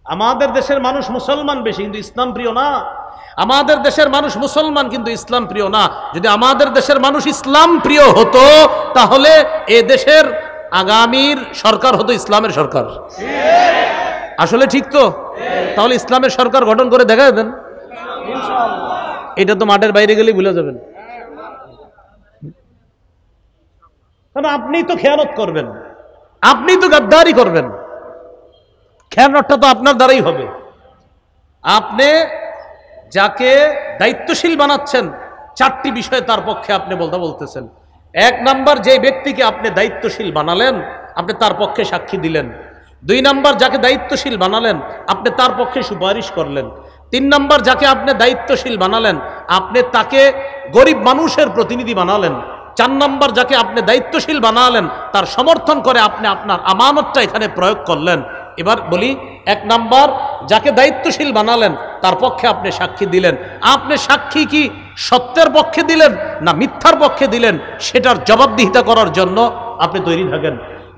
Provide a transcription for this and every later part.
আমাদের দেশের মানুষ মুসলমান বেশি, কিন্তু ইসলাম প্রিয় না। আমাদের দেশের মানুষ মুসলমান, কিন্তু ইসলাম প্রিয় না। যদি আমাদের দেশের মানুষ ইসলাম প্রিয় হতো, তাহলে এ দেশের আগামীর সরকার হতো ইসলামের সরকার। আসলে ঠিক তো? তাহলে ইসলামের সরকার গঠন করে দেখা দেন, এটা তো মাঠের বাইরে গেলেই ভুলে যাবেন। কারণ আপনি তো খেয়ানত করবেন, আপনি তো গাদ্দারি করবেন, খেয়ানতটা তো আপনার দ্বারাই হবে। আপনি যাকে দায়িত্বশীল বানাচ্ছেন, চারটি বিষয়ে তার পক্ষে আপনি বলতেছেন। এক নাম্বার, যে ব্যক্তিকে আপনি দায়িত্বশীল বানালেন, আপনি তার পক্ষে সাক্ষী দিলেন। দুই নাম্বার, যাকে দায়িত্বশীল বানালেন, আপনি তার পক্ষে সুপারিশ করলেন। তিন নাম্বার, যাকে আপনি দায়িত্বশীল বানালেন, আপনি তাকে গরিব মানুষের প্রতিনিধি বানালেন। চার নাম্বার, যাকে আপনি দায়িত্বশীল বানালেন, তার সমর্থন করে আপনি আপনার আমানতটা এখানে প্রয়োগ করলেন। এবার বলি, এক নাম্বার, যাকে দায়িত্বশীল বানালেন, তার পক্ষে আপনি সাক্ষী দিলেন। আপনি সাক্ষী কি সত্যের পক্ষে দিলেন না মিথ্যার পক্ষে দিলেন, সেটার জবাবদিহিতা করার জন্য আপনি তৈরি থাকেন।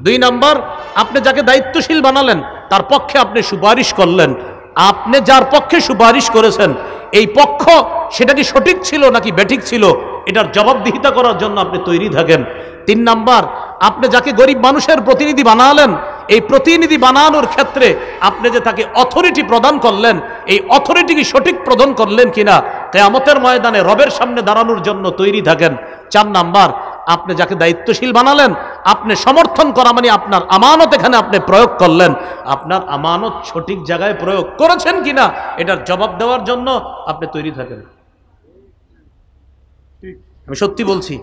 দুই নাম্বার, আপনি যাকে দায়িত্বশীল বানালেন, তার পক্ষে আপনি সুপারিশ করলেন। আপনি যার পক্ষে সুপারিশ করেছেন, এই পক্ষ সেটা কি সঠিক ছিল নাকি বেঠিক ছিল, এটার জবাবদিহিতা করার জন্য আপনি তৈরি থাকেন। তিন নাম্বার, আপনি যাকে গরিব মানুষের প্রতিনিধি বানালেন, এই প্রতিনিধি বানানোর ক্ষেত্রে আপনি যে তাকে অথরিটি প্রদান করলেন, এই অথরিটি কি সঠিক প্রদান করলেন কিনা, কিয়ামতের ময়দানে রবের সামনে দাঁড়ানোর জন্য তৈরি থাকেন। চার নাম্বার, আপনি যাকে দায়িত্বশীল বানালেন, আপনি সমর্থন করা মানে আপনার আমানত এখানে আপনি প্রয়োগ করলেন, আপনার আমানত সঠিক জায়গায় প্রয়োগ করেছেন কিনা, এটার জবাব দেওয়ার জন্য আপনি তৈরি থাকেন। আমি সত্যি বলছি,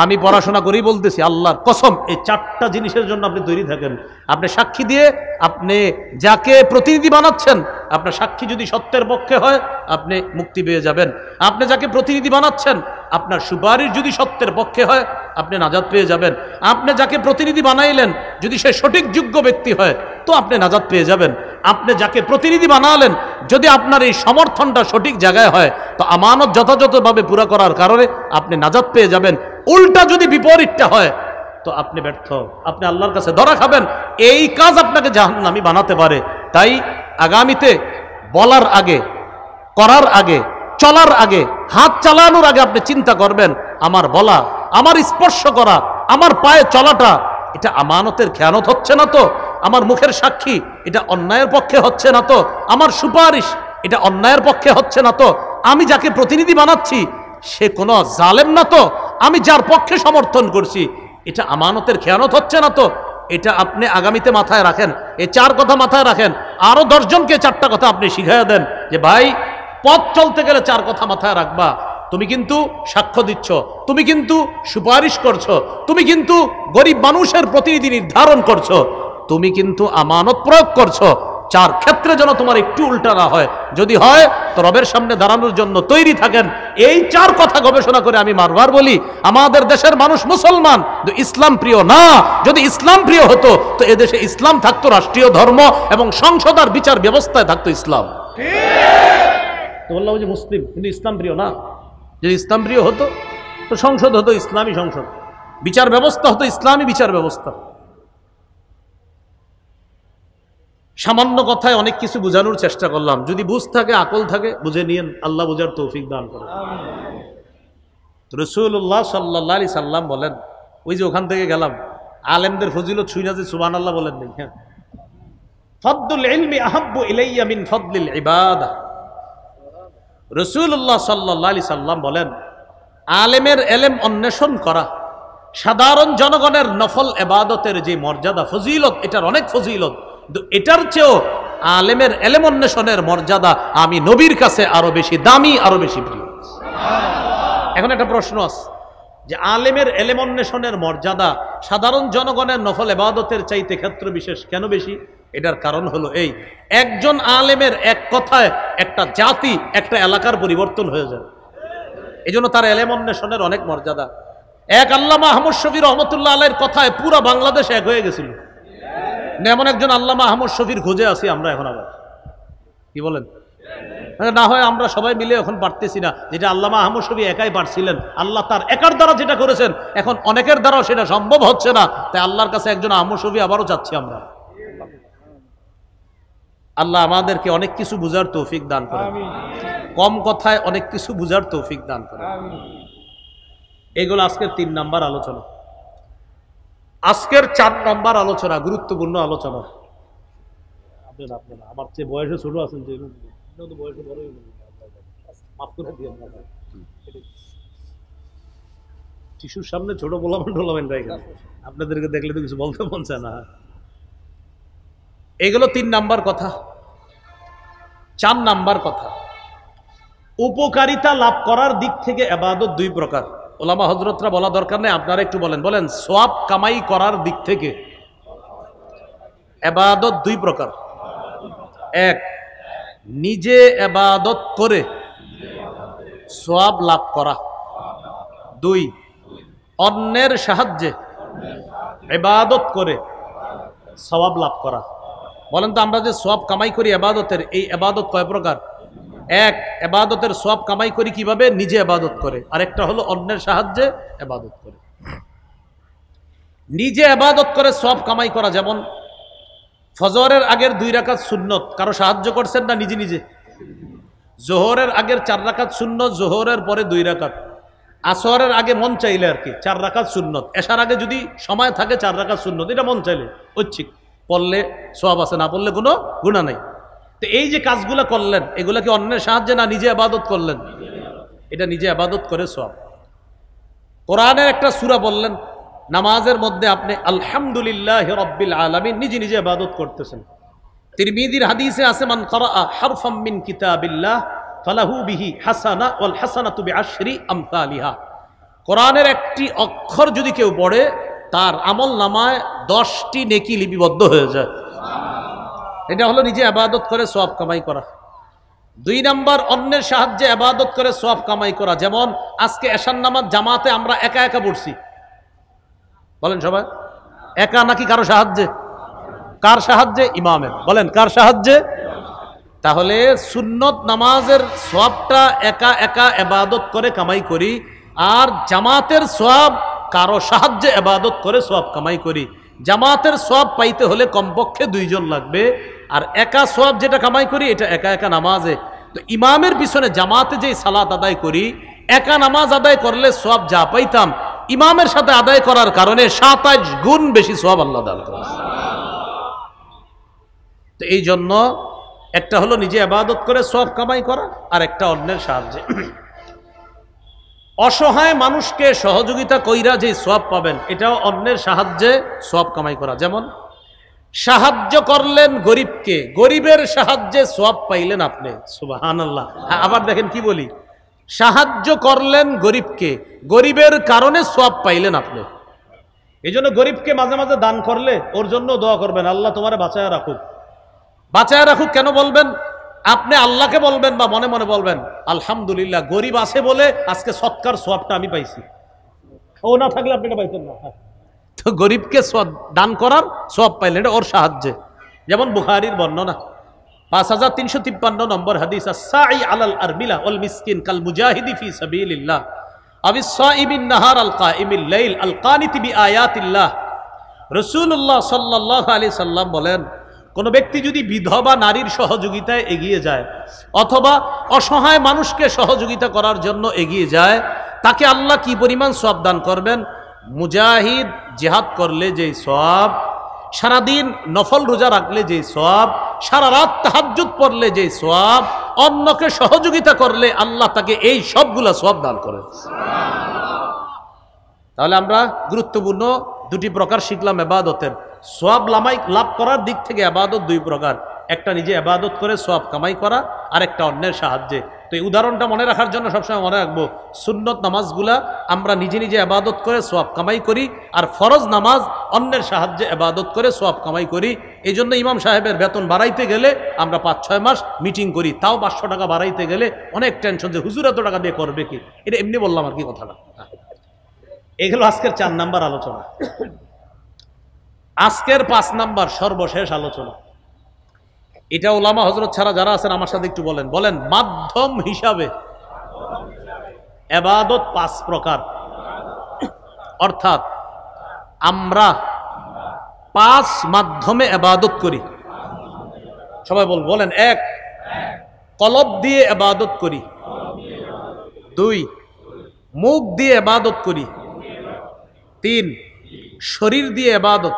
আমি পড়াশোনা করেই বলতেছি, আল্লাহর কসম, এই চারটা জিনিসের জন্য আপনি তৈরি থাকেন। আপনি সাক্ষী দিয়ে, আপনি যাকে প্রতিনিধি বানাচ্ছেন, আপনার সাক্ষী যদি সত্যের পক্ষে হয়, আপনি মুক্তি পেয়ে যাবেন। আপনি যাকে প্রতিনিধি বানাচ্ছেন, আপনার সুপারিশ যদি সত্যের পক্ষে হয়, আপনি নাজাত পেয়ে যাবেন। আপনি যাকে প্রতিনিধি বানাইলেন, যদি সে সঠিক যোগ্য ব্যক্তি হয়, তো আপনি নাজাত পেয়ে যাবেন। আপনি যাকে প্রতিনিধি বানালেন, যদি আপনার এই সমর্থনটা সঠিক জায়গায় হয়, তো আমানত যথাযথভাবে পুরা করার কারণে আপনি নাজাত পেয়ে যাবেন। উল্টা যদি বিপরীতটা হয়, তো আপনি ব্যর্থ, আপনি আল্লাহর কাছে ধরা খাবেন। এই কাজ আপনাকে জাহান্নামী বানাতে পারে। তাই আগামীতে বলার আগে, করার আগে, চলার আগে, হাত চালানোর আগে আপনি চিন্তা করবেন, আমার বলা, আমার স্পর্শ করা, আমার পায়ে চলাটা, এটা আমানতের খেয়ানত হচ্ছে না তো? আমার মুখের সাক্ষী, এটা অন্যায়ের পক্ষে হচ্ছে না তো? আমার সুপারিশ, এটা অন্যায়ের পক্ষে হচ্ছে না তো? আমি যাকে প্রতিনিধি বানাচ্ছি, সে কোনো জালেম না তো? আমি যার পক্ষে সমর্থন করছি, এটা আমানতের খেয়ানত হচ্ছে না তো? এটা আপনি আগামীতে মাথায় রাখেন। এই চার কথা মাথায় রাখেন। আরো 10 জনকে চারটা কথা আপনি শিখাইয়া দেন, যে ভাই, পথ চলতে গেলে চার কথা মাথায় রাখবা। তুমি কিন্তু সাক্ষ্য দিচ্ছ, তুমি কিন্তু সুপারিশ করছো, তুমি কিন্তু গরিব মানুষের প্রতিনিধি নির্ধারণ করছো, তুমি কিন্তু আমানত প্রয়োগ করছো। চার ক্ষেত্রে যেন তোমার একটু উল্টা না হয়। যদি হয়, তো রবের সামনে দাঁড়ানোর জন্য তৈরি থাকেন। এই চার কথা গবেষণা করে আমি বারবার বলি, আমাদের দেশের মানুষ মুসলমান, কিন্তু ইসলাম প্রিয় না। যদি ইসলাম প্রিয় হতো, তো এদেশে ইসলাম থাকতো রাষ্ট্রীয় ধর্ম, এবং সংসদ আর বিচার ব্যবস্থায় থাকতো ইসলাম। তো বললাম যে মুসলিম, কিন্তু ইসলাম প্রিয় না। যদি ইসলাম প্রিয় হতো, তো সংসদ হতো ইসলামী সংসদ, বিচার ব্যবস্থা হতো ইসলামী বিচার ব্যবস্থা। সামান্য কথায় অনেক কিছু বোঝানোর চেষ্টা করলাম। যদি বুঝ থাকে, আকল থাকে, বুঝে নিয়েন। আল্লাহ বোঝার তৌফিক দান করেন। রাসূলুল্লাহ সাল্লাল্লাহু আলাইহি সাল্লাম বলেন, ওই যে ওখান থেকে গেলাম, আলেমদের ফজিলত শুনে যে সুবহানাল্লাহ বলেন নাই? হ্যাঁ, ফাদলুল ইলমি আহাব্বু ইলাইয়া মিন ফাদলিল ইবাদা। রাসূলুল্লাহ সাল্লাল্লাহু আলাইহি সাল্লাম বলেন, আলেমের এলেম অন্বেষণ করা সাধারণ জনগণের নফল ইবাদতের যে মর্যাদা, ফজিলত, এটার অনেক ফজিলত, কিন্তু এটার চেয়েও আলেমের এলেম অন্বেষণের মর্যাদা আমি নবীর কাছে আরো বেশি দামি, আরো বেশি প্রিয়। এখন একটা প্রশ্ন আছে, যে আলেমের এলেম অন্বেষণের মর্যাদা সাধারণ জনগণের নফল ইবাদতের চাইতে ক্ষেত্র বিশেষ কেন বেশি? এটার কারণ হলো এই, একজন আলেমের এক কথায় একটা জাতি, একটা এলাকার পরিবর্তন হয়ে যায়। এই জন্য তার এলেম অন্বেষণের অনেক মর্যাদা। এক আল্লামা আহমদ শফি রহমতুল্লাহ আলাইহির কথায় পুরা বাংলাদেশ এক হয়ে গেছিল। এমন একজন আল্লামা আহমদ শফির খোঁজে আছি আমরা এখন। আবার কি বলেন? না হয় আমরা সবাই মিলে এখন পারতেছি না, যেটা আল্লামা আহমদ শফি একাই পারছিলেন, আল্লাহ তার একার দ্বারা যেটা করেছেন, এখন অনেকের দ্বারাও সেটা সম্ভব হচ্ছে না। তাই আল্লাহর কাছে একজন আহমদ শফি আবারও চাচ্ছি আমরা। আল্লাহ আমাদেরকে অনেক কিছু বুঝার তৌফিক দান করে, কম কথায় অনেক কিছু বুঝার তৌফিক দান করে। এগুলো আজকের 3 নাম্বার আলোচনা। আজকের 4 নাম্বার আলোচনা, গুরুত্বপূর্ণ আলোচনা। আপনারা আমার চেয়ে বয়সে ছোট আছেন, যে বয়সে বড়, মাফ করে দিয়ে শিশুর সামনে ছোট বলাবেন আপনাদেরকে দেখলে তো কিছু বলতে মন চায় না। এগুলো 3 নাম্বার কথা। 4 নাম্বার কথা, উপকারিতা লাভ করার দিক থেকে ইবাদত 2 প্রকার। ওলামা হযরতরা বলা দরকার নেই, আপনারা একটু বলেন সওয়াব কামাই করার দিক থেকে ইবাদত 2 প্রকার। 1, নিজে ইবাদত করে সওয়াব লাভ করা। 2, অন্যের সাহায্যে ইবাদত করে সওয়াব লাভ করা। বলেন তো, আমরা যে সওয়াব কামাই করি ইবাদতের, এই ইবাদত কয় প্রকার? 1, ইবাদতের সওয়াব কামাই করি কিভাবে? নিজে ইবাদত করে। আরেকটা হলো অন্যের সাহায্যে ইবাদত করে। নিজে ইবাদত করে সওয়াব কামাই করা, যেমন ফজরের আগের 2 রাকাত সুন্নত কারো সাহায্য করছেন না নিজে নিজে? জোহরের আগের 4 রাকাত সুন্নত, জোহরের পরে 2 রাকাত। আসরের আগে মন চাইলে আর কি 4 রাকাত সুন্নত। এশার আগে যদি সময় থাকে 4 রাকাত সুন্নত, এটা মন চাইলে ঐচ্ছিক পড়লে সওয়াব আছে, না পড়লে কোনো গুনাহ নাই। তো এই যে কাজগুলো করলেন, এগুলা কি অন্যের সাহায্যে না নিজে ইবাদত করলেন? এটা নিজে ইবাদত করে সওয়াব। কোরআনের একটা সূরা বললেন, নামাজের মধ্যে আপনি আলহামদুলিল্লাহি রাব্বিল আলামিন নিজে নিজে ইবাদত করতেছেন। তিরমিজির হাদিসে আছে, মান ক্বারাআ হারফাম মিন কিতাবিল্লাহ ফালাহু বিহি হাসানা ওয়াল হাসানাতু বিআশরি আমসালিহা। কোরআনের একটি অক্ষর যদি কেউ পড়ে, তার আমল নামায় 10টি নেকি লিপিবদ্ধ হয়ে যায়। এটা হলো নিজে ইবাদত করে সওয়াব কামাই করা। 2 নাম্বার, অন্যের সাহায্যে ইবাদত করে সওয়াব কামাই করা। যেমন আজকে এশার নামাজ জামাতে আমরা একা একা পড়ছি, বলেন সবাই একা নাকি কারো সাহায্যে? কার সাহায্যে? ইমামের। বলেন কার সাহায্যে? তাহলে সুন্নত নামাজের সওয়াবটা একা একা ইবাদত করে কামাই করি, আর জামাতের সওয়াব কারো সাহায্যে ইবাদত করে সওয়াব কামাই করি। জামাতের সওয়াব পাইতে হলে কমপক্ষে 2 জন লাগবে, আর একা সওয়াব যেটা কামাই করি এটা একা একা নামাজে। তো ইমামের পিছনে জামাতে যেই সালাত আদায় করি, একা নামাজ আদায় করলে সওয়াব যা পাইতাম, ইমামের সাথে আদায় করার কারণে 27 গুণ বেশি সওয়াব আল্লাহ দান করেন। তো এই জন্য একটা হলো নিজে ইবাদত করে সওয়াব কামাই করা, আর একটা অন্যের সাহায্যে। অসহায় মানুষকে সহযোগিতা কইরা যে সওয়াব পাবেন, এটাও অন্যের সাহায্যে সওয়াব কামাই করা। যেমন সাহায্য করলেন গরিবকে, গরিবের সাহায্যে সওয়াব পাইলেন আপনি, সুবহানাল্লাহ। আবার দেখেন কি বলি, সাহায্য করলেন গরিবকে, গরিবের কারণে সওয়াব পাইলেন আপনি। এই জন্য গরিবকে মাঝে মাঝে দান করলে ওর জন্য দোয়া করবেন, আল্লাহ তোমারে বাঁচায় রাখুক। বাঁচায় রাখুক কেন বলবেন? আপনি আল্লাহকে বলবেন বা মনে মনে বলবেন, আলহামদুলিল্লাহ গরিব আছে বলে আজকে সৎকার সওয়াবটা আমি পাইছি, ও না থাকলে আপনি এটা পাইতেন না। তো গরিবকে দান করার সওয়াব পাইলেন, এটা ওর সাহায্যে। যেমন বুখারীর বর্ণনা 5353 নম্বর হাদিস, আস-সাই আলাল আরমিলা ওয়াল মিসকিন কাল মুজাহিদি ফি সাবিলিল্লাহ আবিস সাইবিন নাহার আল কাইমিল লাইল আল কানিতি বিআয়াতিল্লাহ। রাসূলুল্লাহ সাল্লাল্লাহু আলাইহি সাল্লাম বলেন, কোন ব্যক্তি যদি বিধবা নারীর সহযোগিতায় এগিয়ে যায় অথবা অসহায় মানুষকে সহযোগিতা করার জন্য এগিয়ে যায়, তাকে আল্লাহ কি পরিমাণ সওয়াব দান করবেন? মুজাহিদ জিহাদ করলে যেই সওয়াব, সারাদিন নফল রোজা রাখলে যেই সওয়াব, সারা রাত তাহাজ্জুদ পড়লে যেই সওয়াব, অন্যকে সহযোগিতা করলে আল্লাহ তাকে এই সবগুলা সওয়াব দান করেন। তাহলে আমরা গুরুত্বপূর্ণ 2টি প্রকার শিখলাম ইবাদতের। সওয়াব লাভ করার দিক থেকে ইবাদত 2 প্রকার, একটা নিজে ইবাদত করে সওয়াব কামাই করা, আর একটা অন্যের সাহায্যে। তো এই উদাহরণটা মনে রাখার জন্য সবসময় মনে রাখবো, সুন্নত নামাজগুলা আমরা নিজে নিজে ইবাদত করে সওয়াব কামাই করি, আর ফরজ নামাজ অন্যের সাহায্যে ইবাদত করে সওয়াব কামাই করি। এই জন্য ইমাম সাহেবের বেতন বাড়াইতে গেলে আমরা 5-6 মাস মিটিং করি, তাও 500 টাকা বাড়াইতে গেলে অনেক টেনশন, যে হুজুর এত টাকা দিয়ে করবে কি। এটা এমনি বললাম আর কি কথাটা। এগুলো আজকের 4 নাম্বার আলোচনা। আজকের 5 নাম্বার সর্বশেষ আলোচনা, এটা ওলামা হযরত ছাড়া যারা আছেন আমার সাথে একটু বলেন, মাধ্যম হিসাবে ইবাদত 5 প্রকার। অর্থাৎ আমরা 5 মাধ্যমে ইবাদত করি। সবাই বলেন। এক, কলব দিয়ে ইবাদত করি। দুই, মুখ দিয়ে ইবাদত করি। তিন, শরীর দিয়ে ইবাদত।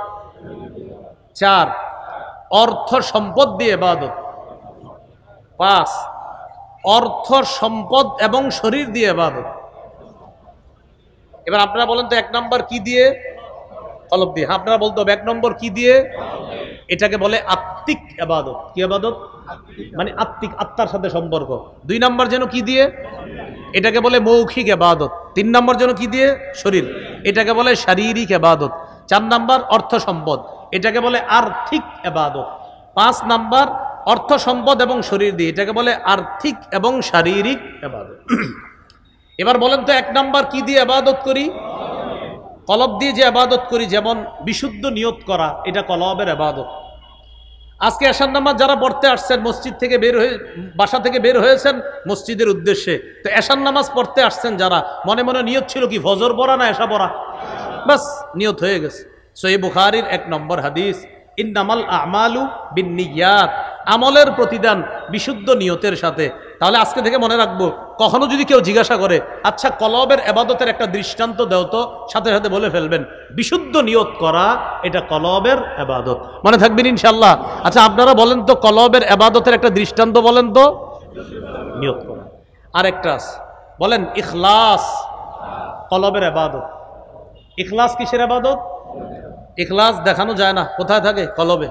চার, অর্থ সম্পদ দিয়ে ইবাদত। পাঁচ, অর্থ সম্পদ এবং শরীর দিয়ে ইবাদত। এবার আপনারা বলেন তো এক নম্বর কি দিয়ে? কলব দিয়ে। আপনারা বলতে হবে এক নম্বর কি দিয়ে? এটাকে বলে আত্মিক ইবাদত। কি ইবাদত? মানে আত্মিক, আত্মার সাথে সম্পর্ক। দুই নম্বর যেন কি দিয়ে? এটাকে বলে মৌখিক ইবাদত। তিন নম্বর যেন কি দিয়ে? শরীর। এটাকে বলে শারীরিক ইবাদত। চার নম্বর অর্থ সম্পদ, এটাকে বলে আর্থিক ইবাদত। পাঁচ নম্বর অর্থ সম্পদ এবং শরীর দিয়ে, এটাকে বলে আর্থিক এবং শারীরিক ইবাদত। এবার বলেন তো এক নম্বর কি দিয়ে ইবাদত করি? কলব দিয়ে যে ইবাদত করি, যেমন বিশুদ্ধ নিয়ত করা, এটা কলবের ইবাদত। আজকে এশার নামাজ যারা পড়তে আসছেন, মসজিদ থেকে বের হয়ে, বাসা থেকে বের হয়েছেন মসজিদের উদ্দেশ্যে, তো এশার নামাজ পড়তে আসছেন যারা, মনে মনে নিয়ত ছিল কি ফজর পড়া না এশা পড়া, বাস নিয়ত হয়ে গেছে। সহিহ বুখারীর 1 নম্বর হাদিস, ইন্নামাল আমালু বিন্নিয়াত, আমলের প্রতিদান বিশুদ্ধ নিয়তের সাথে। তাহলে আজকে থেকে মনে রাখবো, কখনো যদি কেউ জিজ্ঞাসা করে আচ্ছা কলবের ইবাদতের একটা দৃষ্টান্ত দাও তো, সাথে সাথে বলে ফেলবেন বিশুদ্ধ নিয়ত করা, এটা কলবের ইবাদত। মনে থাকবেন ইনশাআল্লাহ। আচ্ছা আপনারা বলেন তো কলবের ইবাদতের একটা দৃষ্টান্ত বলেন তো। নিয়ত করা। আরেকটা আছে, বলেন ইখলাস, কলবের ইবাদত। ইখলাস কিসের ইবাদত? ইখলাস দেখানো যায় না, কোথায় থাকে? কলবে।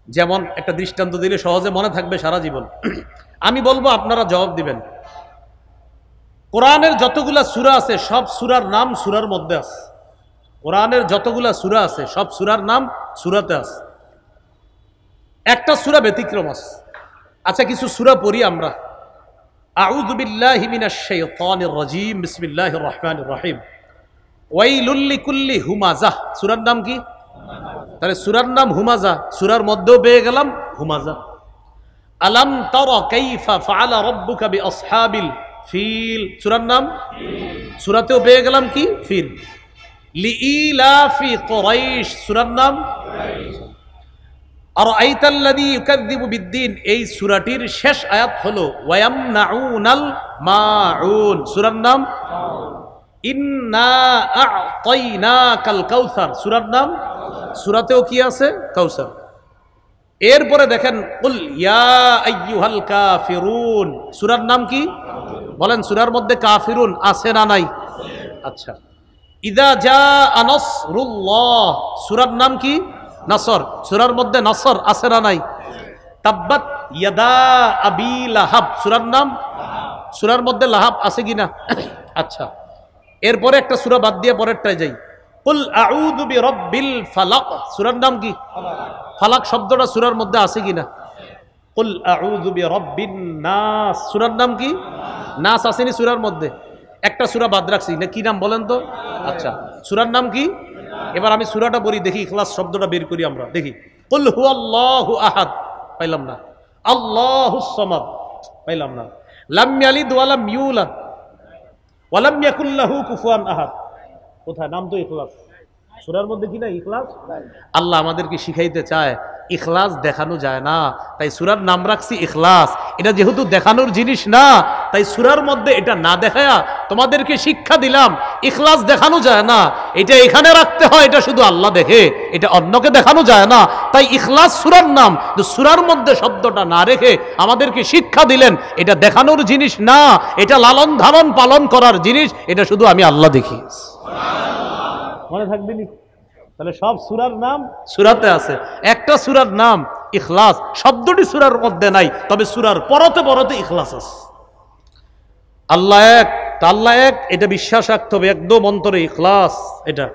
যেমন একটা দৃষ্টান্ত দিলে সহজে মনে থাকবে সারা জীবন। আমি বলবো, আপনারা জবাব দিবেন। কোরআনের যতগুলা সূরা আছে সব সূরার নাম সূরার মধ্যে আছে। কোরআনের যতগুলা সূরা আছে সব সূরার নাম সূরাতে আছে, একটা সূরা ব্যতিক্রম আছে। আচ্ছা কিছু সূরা পড়ি আমরা। আউযু বিল্লাহি মিনাশ শাইতানির রাজীম, বিসমিল্লাহির রহমানির রহিম। ওয়াইলুল লিকুল্লি হুমাজাহ, সূরার নাম কি? তাহলে সূরার নাম হুমাজা, সূরার মধ্যেও পেয়ে গেলাম হুমাজা। আলাম তারা কাইফা ফাআলা রাব্বুকা বিআসহাবিল ফিল, সূরার নাম, সূরাতেও পেয়ে গেলাম কি? ফিল। লিইলাফি কুরাইশ, সূরার নাম আরাআইতাল্লাযী ইউকাযযিবু বিদ্দীন, এই সূরাটির শেষ আয়াত হলো ওয়ায়ামনাউনাল মাউন, সূরার নাম ইন্না আ'তাইনাকাল কাউসার, সূরার নাম, সূরাতেও কি আছে? কাউসার। এরপরে দেখেন কুল ইয়া আইয়ুহাল কাফিরুন, সূরার নাম কি? বলেন সূরার মধ্যে কাফিরুন আছে না নাই? আচ্ছা। ইযা জাআ নাসরুল্লাহ, সূরার নাম কি? নাসর, সূরার মধ্যে নাসর আছে না নাই? তাব্বাত ইয়াদা আবি লাহাব, সূরার নাম, সূরার মধ্যে লাহাব আছে কিনা? আচ্ছা। এরপরে একটা সূরা বাদ দিয়ে পরেরটায় যাই। কুল আউযু বিরাব্বিল ফালাক, সূরার নাম কি? ফালাক শব্দটা সূরার মধ্যে আছে কিনা? কুল আউযু বিরাব্বিন নাস, সূরার নাম কি? নাস আসেনি সূরার মধ্যে, একটা সূরা বাদ রাখছি না, কি নাম বলেন তো? আচ্ছা সূরার নাম কি? এবার আমি সূরাটা পড়ি, দেখি ইখলাস শব্দটা বের করি আমরা, দেখি। কুল হুয়াল্লাহু আহাদ, পাইলাম না। আল্লাহুস সামাদ, পাইলাম না। লাম ইয়ালিদ ওয়া লাম ইউলাদ ওয়া লাম ইয়াকুল লাহু কুফুয়ান আহাদ, কোথায়? নাম তো ইখলাস, সূরার মধ্যে কি না ইখলাস? আল্লাহ আমাদেরকে শিখাইতে চায় ইখলাস দেখানো যায় না, তাই সূরার নাম রাখছি ইখলাস। এটা যেহেতু দেখানোর জিনিস না, তাই সূরার মধ্যে এটা না দেখায়া তোমাদেরকে শিক্ষা দিলাম ইখলাস দেখানো যায় না, এটা এখানে রাখতে হয়, এটা শুধু আল্লাহ দেখে, এটা অন্যকে দেখানো যায় না। তাই ইখলাস সূরার নাম, সূরার মধ্যে শব্দটা না রেখে আমাদেরকে শিক্ষা দিলেন এটা দেখানোর জিনিস না, এটা লালন ধারণ পালন করার জিনিস, এটা শুধু আমি আল্লাহ দেখি। মনে থাকবে নি? তাহলে সব সূরার নাম সূরাতে আছে, একটা সূরার নাম ইখলাস, শব্দটি সূরার মধ্যে নাই, তবে সূরার পরতে পরতে ইখলাস আছে। আল্লাহ এক, আল্লাহ এক, এটা বিশ্বাস রাখতে হবে একদম অন্তরে, ইখলাস। এটা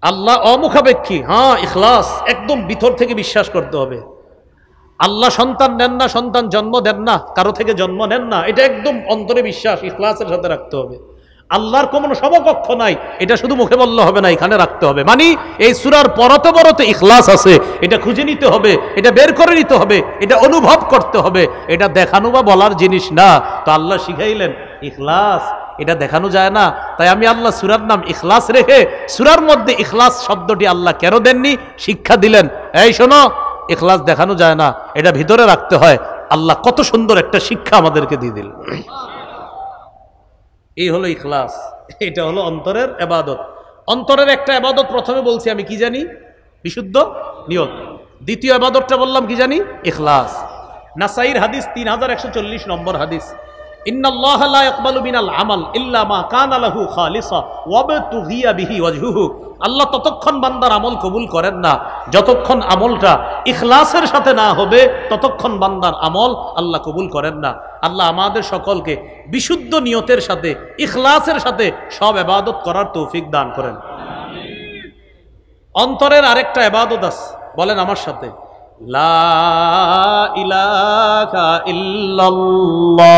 আল্লাহ অমুখাপেক্ষী, হ্যাঁ ইখলাস একদম ভিতর থেকে বিশ্বাস করতে হবে। আল্লাহ সন্তান নেন না, সন্তান জন্ম দেন না, কারো থেকে জন্ম নেন না, এটা একদম অন্তরে বিশ্বাস ইখলাসের সাথে রাখতে হবে। আল্লাহর কোনো সমকক্ষ নাই, এটা শুধু মুখে বললে হবে না, এখানে রাখতে হবে। মানে এই সূরার পরতে পরতে ইখলাস আছে, এটা খুঁজে নিতে হবে, এটা বের করে নিতে হবে, এটা অনুভব করতে হবে, এটা দেখানো বা বলার জিনিস না। তো আল্লাহ শিখাইলেন ইখলাস, এটা দেখানো যায় না, তাই আমি আল্লাহ সূরার নাম ইখলাস রেখে সূরার মধ্যে ইখলাস শব্দটি আল্লাহ কেন দেননি শিক্ষা দিলেন। এই শোনো, ইখলাস দেখানো যায় না, এটা ভিতরে রাখতে হয়। আল্লাহ কত সুন্দর একটা শিক্ষা আমাদেরকে দিয়ে দিল। এই হলো ইখলাস, এটা হলো অন্তরের ইবাদত। অন্তরের একটা ইবাদত প্রথমে বলছি আমি, কি জানি? বিশুদ্ধ নিয়ত। দ্বিতীয় ইবাদতটা বললাম কি জানি? ইখলাস। নাসাইর হাদিস 3140 নম্বর হাদিস, ইন্নাল্লাহা লা ইয়াকবালু মিনাল আমাল ইল্লা মা কানা লাহু খালিসা ওয়াবতুগিয়া বিহি ওয়াজহুহু। আল্লাহ ততক্ষণ বান্দার আমল কবুল করেন না যতক্ষণ আমলটা ইখলাসের সাথে না হবে, ততক্ষণ বান্দার আমল আল্লাহ কবুল করেন না। আল্লাহ আমাদের সকলকে বিশুদ্ধ নিয়তের সাথে, ইখলাসের সাথে সব ইবাদত করার তৌফিক দান করেন। অন্তরের আরেকটা ইবাদত আছে, বলেন আমার সাথে, লা ইলাহা ইল্লাল্লাহ।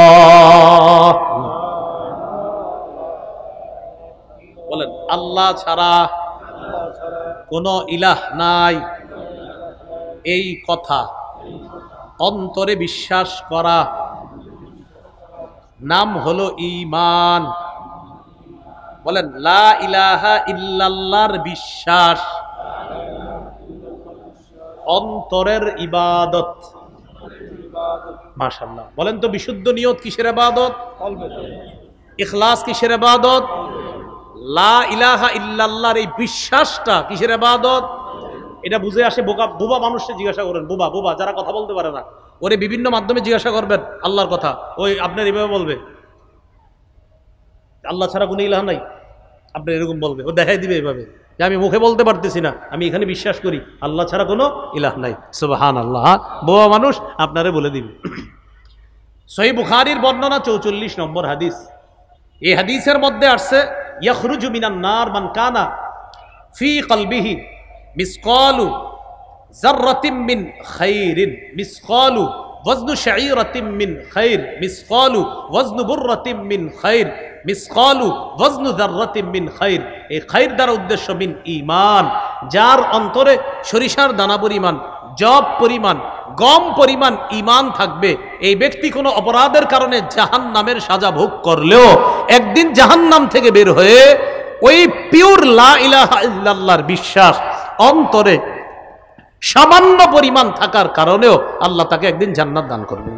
বলেন আল্লাহ ছাড়া কোনো ইলাহ নাই, এই কথা অন্তরে বিশ্বাস করা নাম হলো ঈমান। বলেন লা ইলাহা ইল্লাল্লাহর বিশ্বাস অন্তরের ইবাদত। মাশাআল্লাহ। বলেন তো বিশুদ্ধ নিয়ত কিসের ইবাদত? ইখলাস কিসের ইবাদত? লা ইলাহা ইল্লাল্লাহর এই বিশ্বাসটা কিসের ইবাদত? এটা বুঝে আসে বোবা মানুষকে জিজ্ঞাসা করেন, বোবা যারা কথা বলতে পারে না, ওরে বিভিন্ন মাধ্যমে জিজ্ঞাসা করবেন আল্লাহর কথা, ওই আপনার এইভাবে বলবে আল্লাহ ছাড়া কোনো ইলাহ নাই, আপনি এরকম বলবে, ও দেখাই দিবে এইভাবে যে আমি মুখে বলতে পারতেছি না, আমি এখানে বিশ্বাস করি আল্লাহ ছাড়া কোনো ইলাহ নাই। সুবহানাল্লাহ। বোবা মানুষ আপনারে বলে দিবে। সহিহ বুখারীর বর্ণনা 44 নম্বর হাদিস। এই হাদিসের মধ্যে আসছে, ইয়াখরুজু মিনান নার মান কানা ফি কলবিহি মিসকালু যাররাতিন মিন খাইরিন, মিসকালু ওয়াজনু শাঈরাতিন মিন খাইর, মিসকালু ওয়াজনু বুররাতিন মিন খাইর, মিসকালু ওয়াজনু যাররাতিন মিন খাইর। এই খাইর দ্বারা উদ্দেশ্য মিন ঈমান। যার অন্তরে সরিষার দানা পরিমাণ, জব পরিমাণ, গম পরিমাণ ঈমান থাকবে, এই ব্যক্তি কোনো অপরাধের কারণে জাহান্নামের সাজা ভোগ করলেও একদিন জাহান্নাম থেকে বের হয়ে ওই পিওর লা ইলাহা ইল্লাল্লাহর বিশ্বাস অন্তরে সামান্য পরিমাণ থাকার কারণেও আল্লাহ তাকে একদিন জান্নাত দান করবেন।